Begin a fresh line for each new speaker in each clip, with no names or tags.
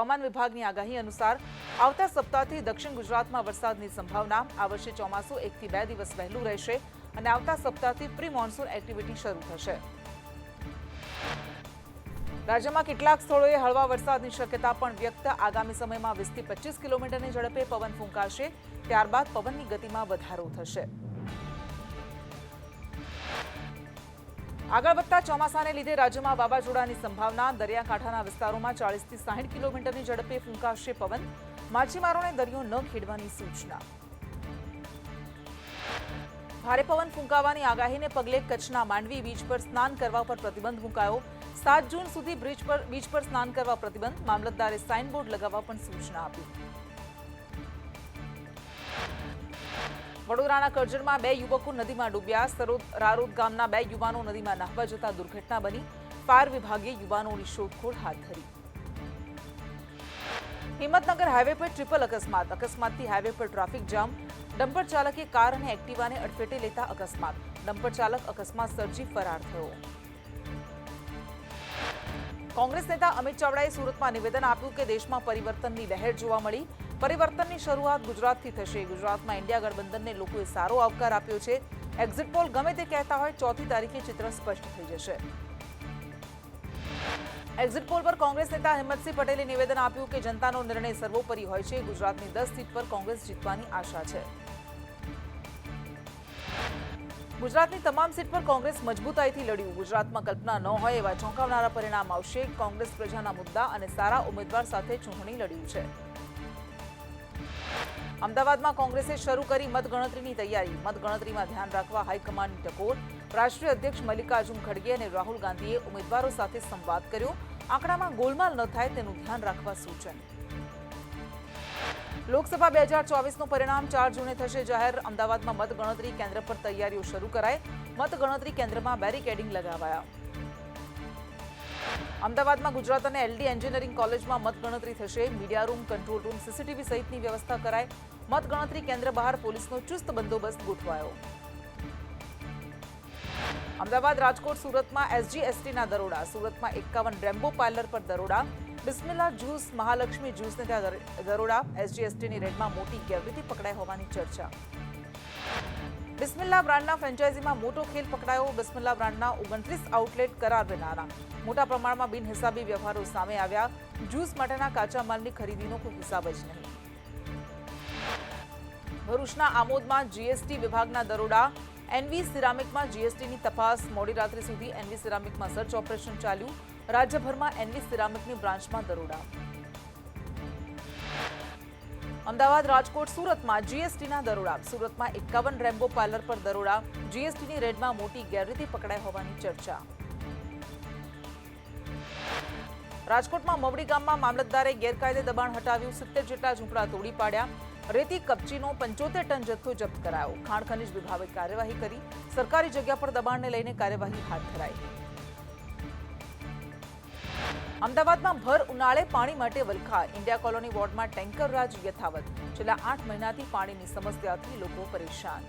હવામાન વિભાગની આગાહી અનુસાર આવતા સપ્તાહથી દક્ષિણ ગુજરાતમાં વરસાદની સંભાવના। આ વર્ષે ચોમાસું 1 થી 2 દિવસ વહેલું રહેશે અને આવતા સપ્તાહથી પ્રી મોન્સૂન એક્ટિવિટી શરૂ થશે। રાજ્યમાં કેટલાક સ્થળોએ હળવા વરસાદની શક્યતા પણ વ્યક્ત। આગામી સમયમાં 20 થી 25 કિલોમીટરની ઝડપે પવન ફૂંકાશે, ત્યારબાદ પવનની ગતિમાં વધારો થશે। આગળ વધતા ચોમાસાને લીધે રાજ્યમાં વાવાઝોડાની સંભાવના। દરિયાકાંઠાના વિસ્તારોમાં 40 થી 60 કિલોમીટરની ઝડપે ફૂંકાશે પવન। માછીમારોને દરિયો ન ખેડવાની સૂચના। ભારે પવન ફૂંકાવાની આગાહીને પગલે કચ્છના માંડવી બીચ પર સ્નાન કરવા પર પ્રતિબંધ મુકાયો। 7 જૂન સુધી બીચ પર સ્નાન કરવા પ્રતિબંધ। મામલતદારે સાઇનબોર્ડ લગાવવા પણ સૂચના આપી। વડોદરાના કરજણમાં 2 યુવકો નદીમાં ડૂબ્યા। રારોદ ગામના 2 યુવાનો નદીમાં નહાવા જતા દુર્ઘટના બની। ફાયર વિભાગે યુવાનોની શોધખોળ હાથ ધરી। હિંમતનગર હાઈવે પર ટ્રિપલ અકસ્માત। અકસ્માતથી હાઈવે પર ટ્રાફિક જામ। ડમ્પર ચાલકે કાર અને એક્ટિવાને અડફેટે લેતા અકસ્માત। ડમ્પર ચાલક અકસ્માત સર્જી ફરાર થયો। કોંગ્રેસ નેતા અમિત ચાવડાએ સુરતમાં નિવેદન આપ્યું કે દેશમાં પરિવર્તનની લહેર જોવા મળી। પરિવર્તનની શરૂઆત ગુજરાતથી થશે। ગુજરાતમાં ઇન્ડિયા ગઠબંધનને લોકોએ સારો આવકાર આપ્યો છે। એક્ઝિટ પોલ ગમે તે કહેતા હોય, 4મી તારીખે ચિત્ર સ્પષ્ટ થઈ જશે। એક્ઝિટ પોલ પર કોંગ્રેસ નેતા હિંમતસિંહ પટેલે નિવેદન આપ્યું કે જનતાનો નિર્ણય સર્વોપરી હોય છે। ગુજરાતની 10 સીટ પર કોંગ્રેસ જીતવાની આશા છે। ગુજરાતની તમામ સીટ પર કોંગ્રેસ મજબૂતાઈથી લડ્યું। ગુજરાતમાં કલ્પના ન હોય એવા ચોંકાવનારા પરિણામ આવશે। કોંગ્રેસ પ્રજાના મુદ્દા અને સારા ઉમેદવાર સાથે ચૂંટણી લડ્યું છે। અમદાવાદમાં કોંગ્રેસે શરૂ કરી મતગણતરીની તૈયારી। મતગણતરીમાં ધ્યાન રાખવા હાઈકમાન્ડની ટકોર। રાષ્ટ્રીય અધ્યક્ષ મલ્લિકાર્જુન ખડગે અને રાહુલ ગાંધીએ ઉમેદવારો સાથે સંવાદ કર્યો। આંકડામાં ગોલમાલ ન થાય તેનું ધ્યાન રાખવા સૂચન। લોકસભા 2024નું પરિણામ 4 જૂને થશે જાહેર। અમદાવાદમાં મતગણતરી કેન્દ્ર પર તૈયારીઓ શરૂ કરાઈ। મતગણતરી કેન્દ્રમાં બેરિકેડિંગ લગાવાયા। અમદાવાદમાં ગુજરાત અને એલડી એન્જિનિયરિંગ કોલેજમાં મતગણતરી થશે। Media room, control room, CCTV સહિતની વ્યવસ્થા કરાઈ। મતગણતરી કેન્દ્ર બહાર પોલીસનો ચુસ્ત બંદોબસ્ત ગોઠવાયો। અમદાવાદ, રાજકોટ, સુરતમાં એસજીએસટીના દરોડા। સુરતમાં 51 રેમ્બો પાર્લર પર દરોડા। બિસ્મિલ્લા જ્યુસ, મહાલક્ષ્મી જ્યુસને ત્યાં દરોડા। એસજીએસટીની રેડમાં મોટી ગેરરીતિ પકડાઈ હોવાની ચર્ચા। બિસ્મિલ્લા બ્રાન્ડના ફ્રેન્ચાઇઝીમાં મોટો ખેલ પકડાયો। બિસ્મિલ્લા બ્રાન્ડના 29 આઉટલેટ કરાર વિનાના। મોટા પ્રમાણમાં બિનહિસાબી વ્યવહારો સામે આવ્યા। જ્યુસ માટેના કાચા માલની ખરીદીનો કોઈ હિસાબ જ નહીં। ભરૂચના આમોદમાં જીએસટી વિભાગના દરોડા। એનવી સિરામિકમાં જીએસટીની તપાસ। મોડી રાત્રે સુધી એનવી સિરામિકમાં સર્ચ ઓપરેશન ચાલ્યું। રાજ્યભરમાં એનવી સિરામિકની બ્રાન્ચમાં દરોડા। અમદાવાદ, રાજકોટ, સુરતમાં જીએસટીના દરોડા। સુરતમાં 51 રેમ્બો પાર્લર પર દરોડા। જીએસટીની રેડમાં મોટી ગેરરીતિ પકડાઈ હોવાની ચર્ચા। રાજકોટમાં મવડી ગામમાં મામલતદારે ગેરકાયદે દબાણ હટાવ્યું। 70 જેટલા ઝૂંપડા તોડી પાડ્યા। રેતી કપચીનો 75 ટન જથ્થો જપ્ત કરાયો। ખાણ ખનીજ વિભાગે કાર્યવાહી કરી। સરકારી જગ્યા પર દબાણને લઈને કાર્યવાહી હાથ ધરાઈ। અમદાવાદમાં ભર ઉનાળે પાણી માટે વલખા। ઇન્ડિયા કોલોની વોર્ડમાં ટેન્કર રાજ યથાવત। છેલ્લા 8 મહિનાથી પાણીની સમસ્યાથી લોકો પરેશાન।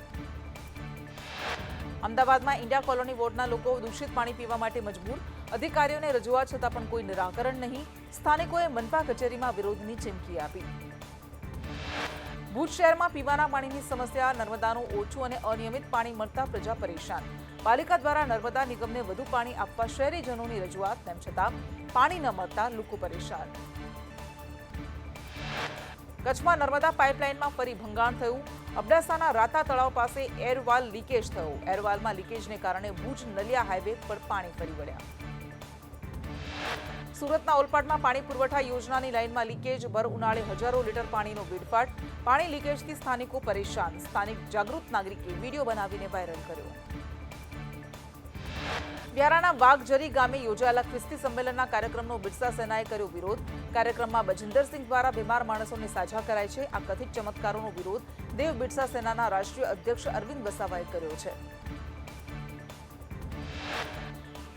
અમદાવાદમાં ઇન્ડિયા કોલોની વોર્ડના લોકો દૂષિત પાણી પીવા માટે મજબૂર। અધિકારીઓને રજૂઆત છતાં પણ કોઈ નિરાકરણ નહીં। સ્થાનિકોએ મનપા કચેરીમાં વિરોધની ચીમકી આપી। ભુજ શહેરમાં પીવાના પાણીની સમસ્યા। નર્મદાનું ઓછું અને અનિયમિત પાણી મળતા પ્રજા પરેશાન। પાલિકા દ્વારા નર્મદા નિગમને વધુ પાણી આપવા શહેરીજનોની રજૂઆત, તેમ છતાં પાણી ન મળતા લોકો પરેશાન। કચ્છમાં નર્મદા પાઇપલાઇનમાં ફરી ભંગાણ થયું। અબડાસાના રાતા તળાવ પાસે એરવાલ લીકેજ થયો। એરવાલમાં લીકેજને કારણે ભુજ નલિયા હાઈવે પર પાણી ફરી વળ્યા। સુરતના ઓલપાડમાં પાણી પુરવઠા યોજનાની લાઇનમાં લીકેજ। ભર ઉનાળે હજારો લીટર પાણીનો વેડફાટ। પાણી લીકેજથી સ્થાનિકો પરેશાન। સ્થાનિક જાગૃત નાગરિકે વિડીયો બનાવીને વાયરલ કર્યો। વ્યારાના વાઘજરી ગામે યોજાયેલા ખ્રિસ્તી સંમેલનના કાર્યક્રમનો બિરસા સેનાએ કર્યો વિરોધ। કાર્યક્રમમાં બજિંદરસિંહ દ્વારા બીમાર માણસોને સાજા કરાય છે। આ કથિત ચમત્કારોનો વિરોધ દેવ બિરસા સેનાના રાષ્ટ્રીય અધ્યક્ષ અરવિંદ વસાવાએ કર્યો છે।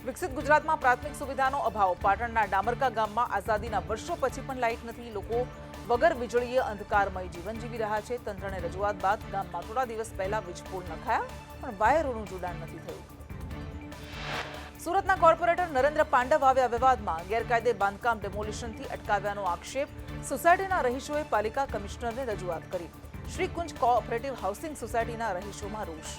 વિકસિત ગુજરાતમાં પ્રાથમિક સુવિધાનો અભાવ। પાટણના ડામરકા ગામમાં આઝાદીના વર્ષો પછી પણ લાઇટ નથી। લોકો વગર વીજળીએ અંધકારમય જીવન જીવી રહ્યા છે। તંત્રને રજૂઆત બાદ ગામમાં થોડા દિવસ પહેલા વીજપોલ નખાયા, પણ વાયરોનું જોડાણ નથી થયું। સુરતના કોર્પોરેટર નરેન્દ્ર પાંડવ આવ્યા વિવાદમાં. ગેરકાયદે બાંધકામ ડેમોલિશનથી અટકાવ્યાનો આક્ષેપ. સોસાયટીના રહીશોએ પાલિકા કમિશનરને રજૂઆત કરી. શ્રીકુંજ કોઓપરેટિવ હાઉસિંગ સોસાયટીના રહીશોમાં રોષ.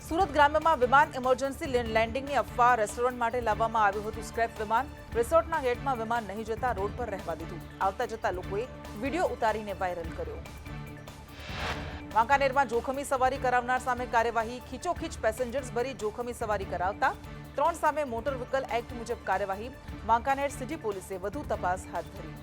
સુરત ગ્રામ્યમાં વિમાન ઇમરજન્સી લેન્ડિંગની અફવા. રેસ્ટોરન્ટ માટે લાવવામાં આવ્યું હતું સ્ક્રેપ વિમાન. રિસોર્ટના ગેટમાં વિમાન નહીં જતા રોડ પર રહેવા દીધું. આવતા જતા લોકોએ વિડીયો ઉતારીને વાયરલ કર્યો. વાંકાનેરમાં જોખમી સવારી કરાવનાર સામે કાર્યવાહી. ખીચોખીચ પેસેન્જર્સ ભરી જોખમી સવારી કરાવતા 3 સામે મોટર વ્હીકલ એક્ટ મુજબ કાર્યવાહી. વાંકાનેર સિટી પોલીસે વધુ તપાસ હાથ ધરી.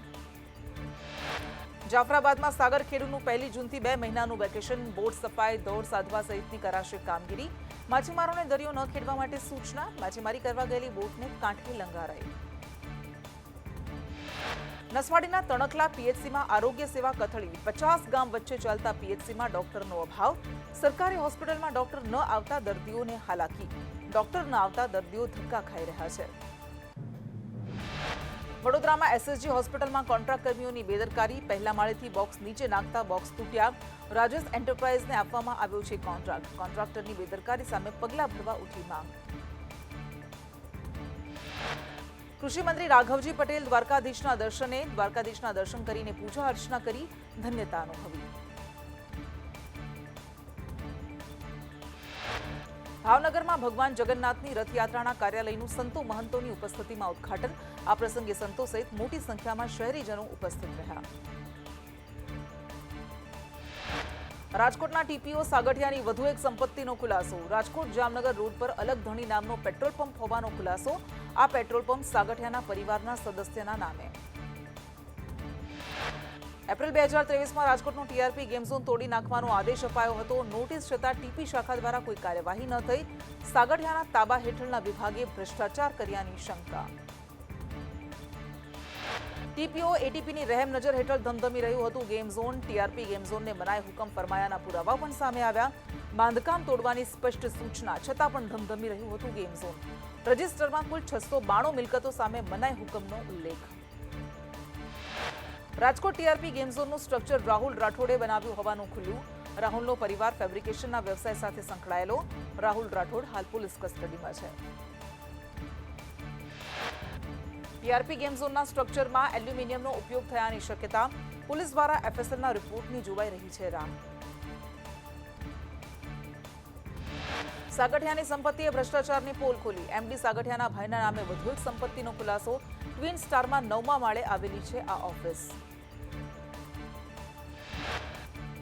જાફરાબાદમાં સાગરખેડુનું 1 જૂનથી 2 મહિનાનું વેકેશન. બોટ સફાઈ, દોડ સાધવા સહિતની કરાશે કામગીરી. માછીમારોને દરિયો ન ખેડવા માટે સૂચના. માછીમારી કરવા ગયેલી બોટને કાંઠે લંગારાઈ. નસવાડીના તણખલા પીએચસીમાં આરોગ્ય સેવા કથળી. 50 ગામ વચ્ચે ચાલતા પીએચસીમાં ડોક્ટરનો અભાવ. સરકારી હોસ્પિટલમાં ડોક્ટર ન આવતા દર્દીઓને હાલાકી. ડોક્ટર ન આવતા દર્દીઓ ધક્કા ખાઈ રહ્યા છે. વડોદરામાં એસએસજી હોસ્પિટલમાં કોન્ટ્રાક્ટ કર્મીઓની બેદરકારી. પહેલા માળેથી બોક્સ નીચે નાખતા બોક્સ તૂટ્યા. રાજેશ એન્ટરપ્રાઇઝને આપવામાં આવ્યો છે કોન્ટ્રાક્ટ. કોન્ટ્રાક્ટરની બેદરકારી સામે પગલાં ભરવા ઉઠી માંગ. કૃષિ મંત્રી રાઘવજી પટેલ દ્વારકાધીશના દર્શને. દ્વારકાધીશના દર્શન કરીને પૂજા અર્ચના કરી ધન્યતા અનુભવી. ભાવનગરમાં ભગવાન જગન્નાથની રથયાત્રાના કાર્યાલયનું સંતો મહંતોની ઉપસ્થિતિમાં ઉદ્ઘાટન. આ પ્રસંગે સંતો સહિત મોટી સંખ્યામાં શહેરીજનો ઉપસ્થિત રહ્યા. રાજકોટના ટીપીઓ સાગઠિયાની વધુ એક સંપત્તિનો ખુલાસો. રાજકોટ જામનગર રોડ પર અલગ ધણી નામનો પેટ્રોલ પંપ હોવાનો ખુલાસો. આ પેટ્રોલ પંપ સાગઠિયાના પરિવારના સદસ્યના નામે. એપ્રિલ 2023માં રાજકોટનો ટીઆરપી ગેમ ઝોન તોડી નાખવાનો આદેશ અપાયો હતો. નોટિસ છતાં ટીપી શાખા દ્વારા કોઈ કાર્યવાહી ન થઈ. સાગઠિયાના તાબા હેઠળના વિભાગે ભ્રષ્ટાચાર કર્યાની શંકા. ટીપીઓ એટીપીની રહેમ નજર હેઠળ ધમધમી રહ્યું હતું ગેમ ઝોન. ટીઆરપી ગેમ ઝોનને મનાઈ હુકમ ફરમાયાના પુરાવા પણ સામે આવ્યા. બાંધકામ તોડવાની સ્પષ્ટ સૂચના છતાં પણ ધમધમી રહ્યું હતું ગેમ ઝોન. રજિસ્ટરમાં કુલ 692 મિલકતો સામે મનાઈ હુકમનો ઉલ્લેખ. રાજકોટ ટીઆરપી ગેમ ઝોનનું સ્ટ્રક્ચર રાહુલ રાઠોડે બનાવ્યું હોવાનું ખુલ્યું. રાહુલનો પરિવાર ફેબ્રિકેશનના વ્યવસાય સાથે સંકળાયેલો. રાહુલ રાઠોડ હાલ પોલીસ કસ્ટડીમાં છે. ટીઆરપી ગેમ ઝોનના સ્ટ્રક્ચરમાં એલ્યુમિનિયમનો ઉપયોગ થયાની શક્યતા. પોલીસ દ્વારા એફએસએલના રિપોર્ટની જોવાઈ રહી છે રાહ. સાગઠિયાની સંપત્તિએ ભ્રષ્ટાચારની પોલ ખોલી. એમડી સાગઠિયાના ભાઈના નામે વધુ એક સંપત્તિનો ખુલાસો. ટ્વિન સ્ટારમાં 9મા માળે આવેલી છે આ ઓફિસ.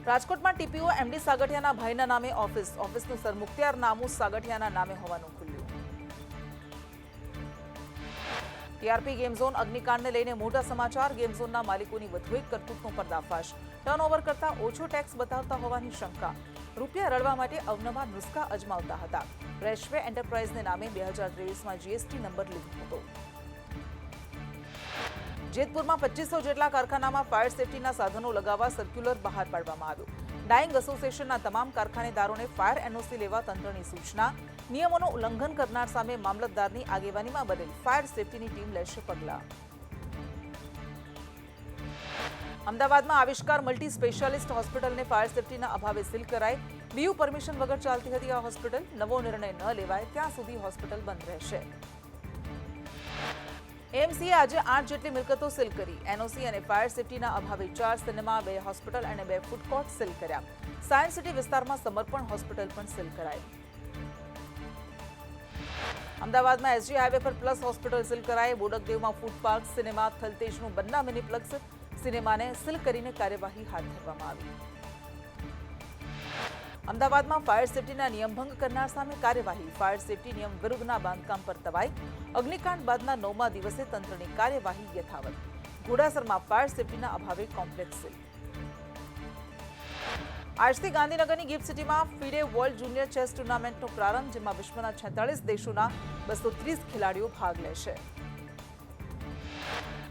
રાજકોટમાં ટીપીઓ એમડી સાગઠિયાના ભાઈના નામે ઓફિસ. ઓફિસનું સરમુખત્યારનામું સાગઠિયાના નામે હોવાનું ખુલ્યું. ટીઆરપી ગેમ ઝોન અગ્નિકાંડને લઈને મોટા સમાચાર. ગેમ ઝોનના માલિકોની વધુ એક કરતૂતનો પર્દાફાશ. ટર્નઓવર કરતા ઓછો ટેક્સ બતાવતા હોવાની શંકા. રૂપિયા રળવા માટે અવનવા નુસ્ખા અજમાવતા હતા. રેશવે એન્ટરપ્રાઇઝને નામે 2023માં જીએસટી નંબર લીધો હતો. જેતપુરમાં 2500 જેટલા કારખાનામાં ફાયર સેફટીના સાધનો લગાવવા સર્ક્યુલર બહાર પાડવામાં આવ્યો. ડાઇંગ એસોસિએશનના તમામ કારખાનેદારોને ફાયર એનઓસી લેવા તંત્રની સૂચના. નિયમોનું ઉલ્લંઘન કરનાર સામે મામલતદારની આગેવાનીમાં બનેલ ફાયર સેફટીની ટીમ લેશે પગલાં. અમદાવાદમાં આવિષ્કાર મલ્ટી સ્પેશિયાલિસ્ટ હોસ્પિટલને ફાયર સેફટીના અભાવે સીલ કરાઈ. બીયુ પરમિશન વગર ચાલતી હતી આ હોસ્પિટલ. નવો નિર્ણય ન લેવાય ત્યાં સુધી હોસ્પિટલ બંધ રહેશે. એએમસીએ આજે 8 જેટલી મિલકતો સીલ કરી. એનઓસી અને ફાયર સેફટીના અભાવે 4 સિનેમા, 2 હોસ્પિટલ અને 2 ફૂડ કોર્ટ સીલ કર્યા. સાયન્સ સિટી વિસ્તારમાં સમર્પણ હોસ્પિટલ પણ સીલ કરાઈ. અમદાવાદમાં એસજી હાઈવે પર પ્લસ હોસ્પિટલ સીલ કરાઈ. બોડકદેવમાં food park, cinema, થલતેજનું Banna મિનીપ્લેક્સ સિનેમાને seal કરીને કાર્યવાહી હાથ ધરવામાં આવી. અમદાવાદમાં ફાયર સેફટીના નિયમભંગ કરનાર સામે કાર્યવાહી. ફાયર સેફટી નિયમ વિરુદ્ધના બાંધકામ પર તવાઈ. અગ્નિકાંડ બાદના 9મા દિવસે તંત્રની કાર્યવાહી યથાવત. ઘોડાસરમાં ફાયર સેફટીના અભાવે કોમ્પ્લેક્સ સીલ. આજથી ગાંધીનગરની ગિફ્ટ સિટીમાં ફિડે વર્લ્ડ જુનિયર ચેસ ટુર્નામેન્ટનો પ્રારંભ, જેમાં વિશ્વના 46 દેશોના 230 ખેલાડીઓ ભાગ લેશે.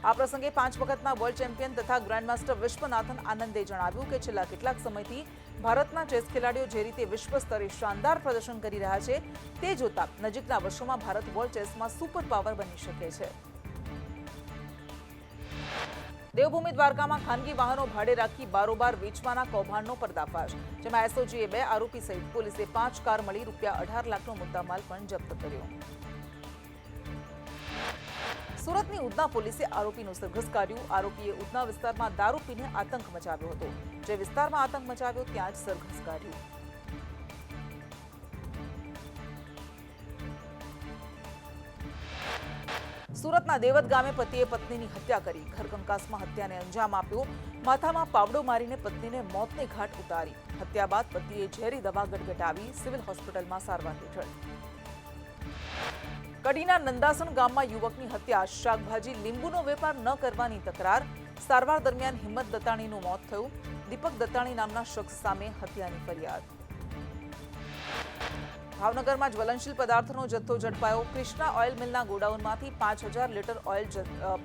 આ પ્રસંગે 5 વખતના વર્લ્ડ ચેમ્પિયન તથા ગ્રાન્ડમાસ્ટર વિશ્વનાથન આનંદે જણાવ્યું કે છેલ્લા કેટલાક સમયથી ભારતના ચેસ ખેલાડીઓ જે રીતે વિશ્વ સ્તરે શાનદાર પ્રદર્શન કરી રહ્યા છે તે જોતા નજીકના વર્ષોમાં ભારત વર્લ્ડ ચેસમાં સુપર પાવર બની શકે છે. દેવભૂમિ દ્વારકામાં ખાનગી વાહનો ભાડે રાખી બારોબાર વેચવાના કૌભાંડનો પર્દાફાશ, જેમાં એસઓજીએ 2 આરોપી સહિત પોલીસે 5 કાર મળી ₹18 લાખનો મુદ્દામાલ પણ જપ્ત કર્યો. સુરતની ઉધના પોલીસે આરોપીનું સરઘસ કાઢ્યું. આરોપીએ ઉધના વિસ્તારમાં દારૂ પીને આતંક મચાવ્યો હતો. જે વિસ્તારમાં આતંક મચાવ્યો ત્યાં જ સરઘસ કાઢ્યું. સુરતના દેવત ગામે પતિએ પત્નીની હત્યા કરી. ઘરકંકાસમાં હત્યાને અંજામ આપ્યો. માથામાં પાવડો મારીને પત્નીને મોતને ઘાટ ઉતારી. હત્યા બાદ પતિએ ઝેરી દવા ગટગટાવી સિવિલ હોસ્પિટલમાં સારવાર હેઠળ. કડીના નંદાસણ ગામમાં યુવકની હત્યા. શાકભાજી લીંબુનો વેપાર ન કરવાની તકરાર. સારવાર દરમિયાન હિંમત દત્તાણીનું મોત થયું. દીપક દત્તાણી નામના શખ્સ સામે હત્યાની ફરિયાદ. ભાવનગરમાં જ્વલનશીલ પદાર્થનો જથ્થો ઝડપાયો. કૃષ્ણા ઓઇલ મિલના ગોડાઉનમાંથી 5000 લીટર ઓઇલ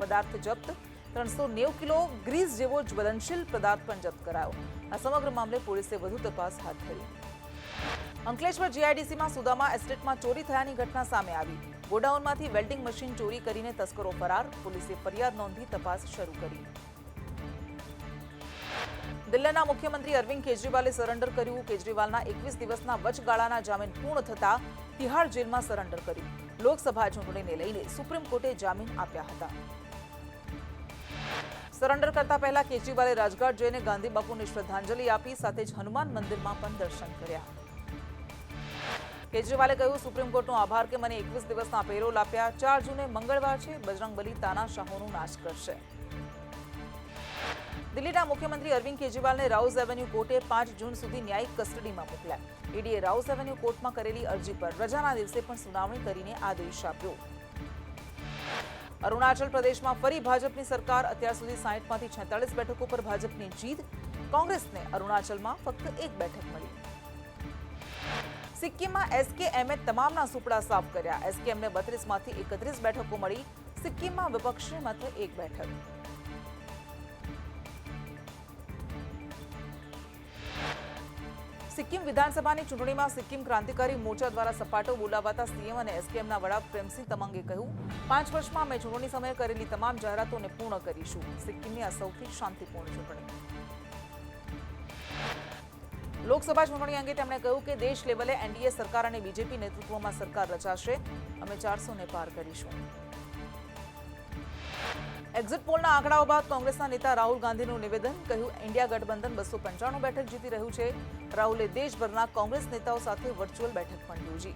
પદાર્થ જપ્ત. 390 કિલો ગ્રીસ જેવો જ્વલનશીલ પદાર્થ પણ જપ્ત કરાયો. આ સમગ્ર મામલે પોલીસે વધુ તપાસ હાથ ધરી. અંકલેશ્વર જીઆઈડીસીમાં સુદામા એસ્ટેટમાં ચોરી થયાની ઘટના સામે આવી. ગોડાઉનમાંથી વેલ્ડિંગ મશીન ચોરી કરીને તસ્કરો ફરાર. પોલીસે ફરિયાદ નોંધી તપાસ શરૂ કરી. દિલ્હીના મુખ્યમંત્રી અરવિંદ કેજરીવાલે સરેન્ડર કર્યું. કેજરીવાલના 21 દિવસના વચગાળાના જામીન પૂર્ણ થતા તિહાડ જેલમાં સરેન્ડર કર્યું. લોકસભા ચૂંટણીને લઈને સુપ્રીમ કોર્ટે જામીન આપ્યા હતા. સરેન્ડર કરતા પહેલા કેજરીવાલે રાજઘાટ જઈને ગાંધી બાપુને શ્રદ્ધાંજલિ આપી. સાથે જ હનુમાન મંદિરમાં પણ દર્શન કર્યા. કેજરીવાલે કહ્યું, સુપ્રીમ કોર્ટનો આભાર કે મને 21 દિવસના પેરોલ આપ્યા. 4 જૂને મંગળવાર છે. બજરંગબલી તાનાશાહોનો નાશ કરશે. દિલ્હીના મુખ્યમંત્રી અરવિંદ કેજરીવાલને રાઉઝ એવન્યુ કોર્ટે 5 જૂન સુધી ન્યાયિક કસ્ટડીમાં મોકલ્યા. ઈડીએ રાઉઝ એવન્યુ કોર્ટમાં કરેલી અરજી પર રજાના દિવસે પણ સુનાવણી કરીને આદેશ આપ્યો. અરુણાચલ પ્રદેશમાં ફરી ભાજપની સરકાર. અત્યાર સુધી 60માંથી 46 બેઠકો પર ભાજપની જીત. કોંગ્રેસને અરુણાચલમાં ફક્ત 1 બેઠક મળી. સિક્કિમમાં એસકેએમે તમામના સુપડા સાફ કર્યા. એસકેએમને 32માંથી 31 બેઠકો મળી. સિક્કિમમાં વિપક્ષને માત્ર 1 બેઠક. સિક્કિમ વિધાનસભાની ચૂંટણીમાં સિક્કિમ ક્રાંતિકારી મોરચા દ્વારા સપાટો બોલાવાતા સીએમ અને એસકેએમના વડા પ્રેમસિંહ તમાંગે કહ્યું, 5 વર્ષમાં અમે ચૂંટણી સમયે કરેલી તમામ જાહેરાતોને પૂર્ણ કરીશું. સિક્કિમની આ સૌથી શાંતિપૂર્ણ ચૂંટણી. લોકસભા ચૂંટણી અંગે તેમણે કહ્યું કે દેશ લેવલે એનડીએ સરકાર અને બીજેપી નેતૃત્વમાં સરકાર રચાશે. અમે 400 ને પાર કરીશું. એક્ઝિટ પોલના આંકડાઓ બાદ કોંગ્રેસના નેતા રાહુલ ગાંધીનું નિવેદન. કહ્યું, ઇન્ડિયા ગઠબંધન 295 બેઠક જીતી રહ્યું છે. રાહુલે દેશભરના કોંગ્રેસ નેતાઓ સાથે વર્ચ્યુઅલ બેઠક પણ યોજી.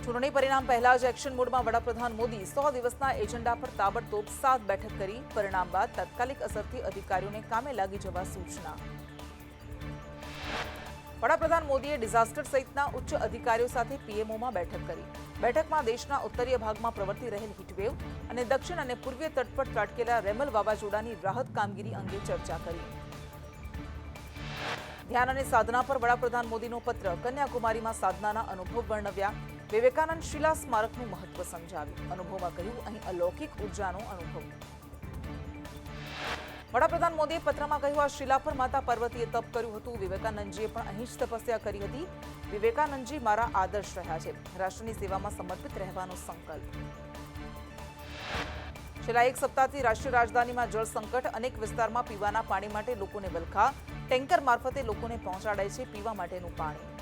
ચૂંટણી પરિણામ પહેલા જ એક્શન મોડમાં વડાપ્રધાન મોદી 100 દિવસના એજન્ડા પર તાબડતોબ 7 બેઠક કરી. પરિણામ બાદ તાત્કાલિક અસરથી અધિકારીઓને કામે લાગી જવા સૂચના. વડાપ્રધાન મોદીએ ડિઝાસ્ટર સહિતના ઉચ્ચ અધિકારીઓ સાથે પીએમઓમાં બેઠક કરી. બેઠકમાં દેશના ઉત્તરીય ભાગમાં પ્રવર્તી રહેલ હીટવેવ અને દક્ષિણ અને પૂર્વીય તટ પર ત્રાટકેલા રેમલ વાવાઝોડાની રાહત કામગીરી અંગે ચર્ચા કરી. ધ્યાન અને સાધના પર વડાપ્રધાન મોદીનો પત્ર. કન્યાકુમારીમાં સાધનાના અનુભવ વર્ણવ્યા. વિવેકાનંદ શિલા સ્મારકનું મહત્વ સમજાવ્યું. અનુભવમાં કહ્યું, અહીં અલૌકિક ઉર્જાનો અનુભવ. વડાપ્રધાન મોદીએ પત્રમાં કહ્યું, આ શિલા પર માતા પાર્વતીએ તપ કર્યું હતું. વિવેકાનંદજીએ પણ અહીં જ તપસ્યા કરી હતી. વિવેકાનંદજી મારા આદર્શ રહ્યા છે. રાષ્ટ્રની સેવામાં સમર્પિત રહેવાનો સંકલ્પ. છેલ્લા 1 સપ્તાહથી રાષ્ટ્રીય રાજધાનીમાં જળ સંકટ. અનેક વિસ્તારમાં પીવાના પાણી માટે લોકોને વલખા. ટેન્કર મારફતે લોકોને પહોંચાડાય છે પીવા માટેનું પાણી.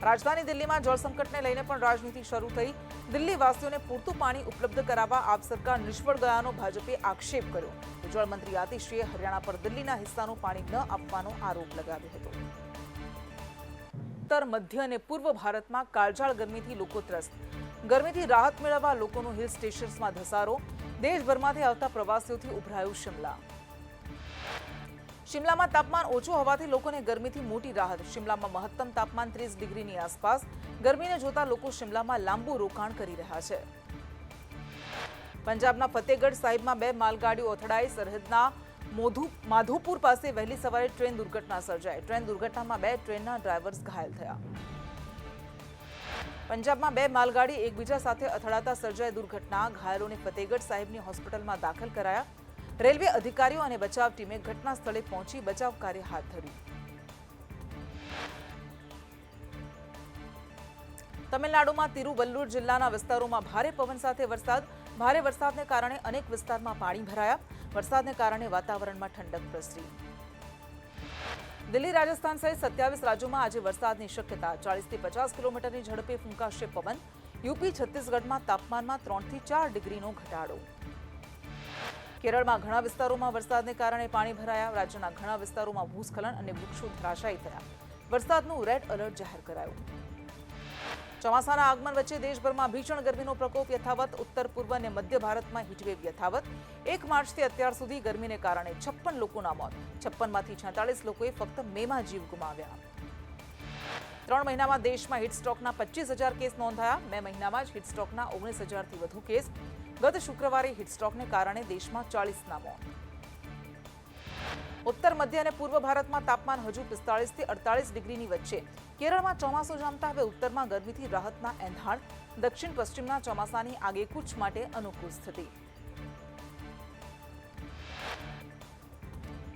રાજધાની દિલ્હીમાં જળ સંકટને લઈને પણ રાજનીતિ શરૂ થઈ. દિલ્હીવાસીઓને પૂરતું પાણી ઉપલબ્ધ કરાવવા આપ સરકાર નિષ્ફળ ગયાનો ભાજપે આક્ષેપ કર્યો. જળમંત્રી આતિશીએ હરિયાણા પર દિલ્હીના હિસ્સાનું પાણી ન આપવાનો આરોપ લગાવ્યો હતો. ઉત્તર, મધ્ય અને પૂર્વ ભારતમાં કાળઝાળ ગરમીથી લોકો ત્રસ્ત. ગરમીથી રાહત મેળવવા લોકોનો હિલ સ્ટેશન્સમાં ધસારો. દેશભરમાંથી આવતા પ્રવાસીઓથી ઉભરાયું શિમલા. શિમલામાં તાપમાન ઓછું હોવાથી લોકોને ગરમીથી મોટી રાહત. શિમલામાં મહત્તમ તાપમાન 30 ડિગ્રીની આસપાસ. ગરમીને જોતા લોકો શિમલામાં લાંબુ રોકાણ કરી રહ્યા છે. પંજાબના ફતેહગઢ સાહિબમાં 2 માલગાડીઓ અથડાઈ. સરહદના માધોપુર પાસે વહેલી સવારે ટ્રેન દુર્ઘટના સર્જાઈ. ટ્રેન દુર્ઘટનામાં 2 ટ્રેનના ડ્રાઈવર્સ ઘાયલ થયા. પંજાબમાં 2 માલગાડી એકબીજા સાથે અથડાતા સર્જાઈ દુર્ઘટના. ઘાયલોને ફતેહગઢ સાહિબની હોસ્પિટલમાં દાખલ કરાયા. રેલવે અધિકારીઓ અને બચાવ ટીમે ઘટના સ્થળે પહોંચી બચાવ કાર્ય હાથ ધર્યું. તમિલનાડુમાં તિરુવલ્લુર જિલ્લાના વિસ્તારોમાં ભારે પવન સાથે વરસાદ. ભારે વરસાદને કારણે અનેક વિસ્તારમાં પાણી ભરાયા. વરસાદને કારણે વાતાવરણમાં ઠંડક પ્રસરી. દિલ્હી, રાજસ્થાન સહિત 27 રાજ્યોમાં આજે વરસાદની શક્યતા. 40 થી 50 કિલોમીટરની ઝડપે ફૂંકાશે પવન. યુપી, છત્તીસગઢમાં તાપમાનમાં 3 થી 4 ડિગ્રીનો ઘટાડો. કેરળમાં ઘણા વિસ્તારોમાં વરસાદને કારણે પાણી ભરાયા. રાજ્યના ઘણા વિસ્તારોમાં ભૂસ્ખલન અને વૃક્ષો ધરાશાયી થયા. વરસાદનું રેડ એલર્ટ જાહેર કરાયું. ચોમાસાના આગમન વચ્ચે દેશભરમાં ભીષણ ગરમીનો પ્રકોપ યથાવત. ઉત્તર પૂર્વ અને મધ્ય ભારતમાં હીટવેવ યથાવત. 1 માર્ચથી અત્યાર સુધી ગરમીને કારણે 56 લોકોના મોત. 56માંથી 46 લોકોએ ફક્ત મેમાં જીવ ગુમાવ્યા. 3 મહિનામાં દેશમાં હીટસ્ટ્રોકના 25,000 કેસ નોંધાયા. 2 મહિનામાં જ હીટસ્ટ્રોકના 19,000થી વધુ કેસ. ગત શુક્રવારે હીટસ્ટ્રોકને કારણે દેશમાં 40ના મોત. ઉત્તર, મધ્ય અને પૂર્વ ભારતમાં તાપમાન હજુ 45 થી 48 ડિગ્રીની વચ્ચે. કેરળમાં ચોમાસું જામતા હવે ઉત્તરમાં ગરમીથી રાહતના એંધાણ. દક્ષિણ પશ્ચિમના ચોમાસાની આગેકૂચ માટે અનુકૂળ સ્થિતિ.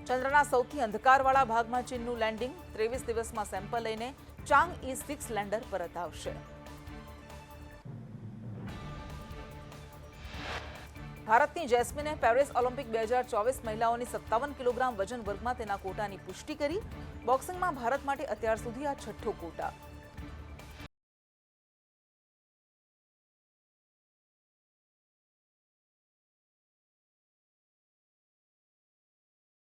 ચંદ્રના સૌથી અંધકારવાળા ભાગમાં ચીનનું લેન્ડિંગ. 23 દિવસમાં સેમ્પલ લઈને ચાંગઈ-6 લેન્ડર પરત આવશે. ભારતની જેસ્મીને પેરિસ ઓલિમ્પિક 2024 મહિલાઓની 57 કિલોગ્રામ વજન વર્ગમાં તેના કોટાની પુષ્ટિ કરી. બોક્સિંગમાં ભારત માટે અત્યાર સુધી આ છઠ્ઠો કોટા.